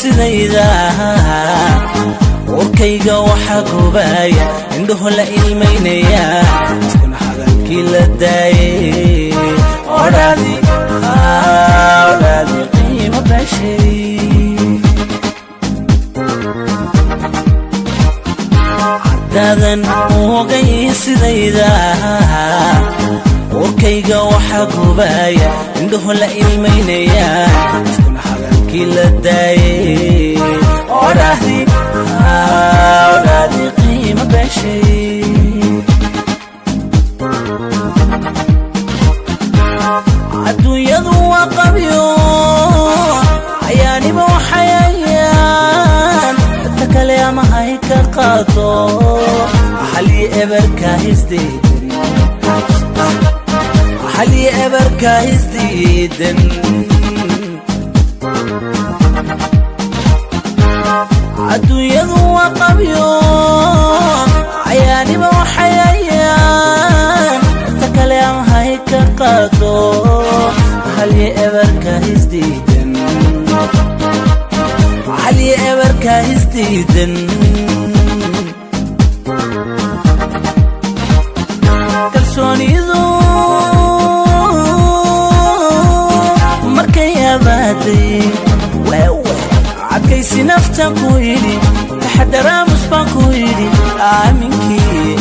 sidayda warkayga waxa goobaya indhuhu la ilmeynaya iskuna hadalkii la daayay odhaadi qiimo bashay dadan ogay sidayda warkayga waxa goobaya indhuhu la ilmeynaya iskuna hadalkii la daayay odhaadi qiimo bashay adduunyadu waa qabyo ayaaniba waxayayaan dadka kale ama hay ka qaado xalii ebarka isdiidan adduunyadu waa qabyo ayaaniba waxayayaan dadka kale ama hay ka qaado xalii ebarka isdiidan kalsoonidu markay abaaday adkaysi naftan ku yidhi taxadaramus baan ku yidhi aaminkii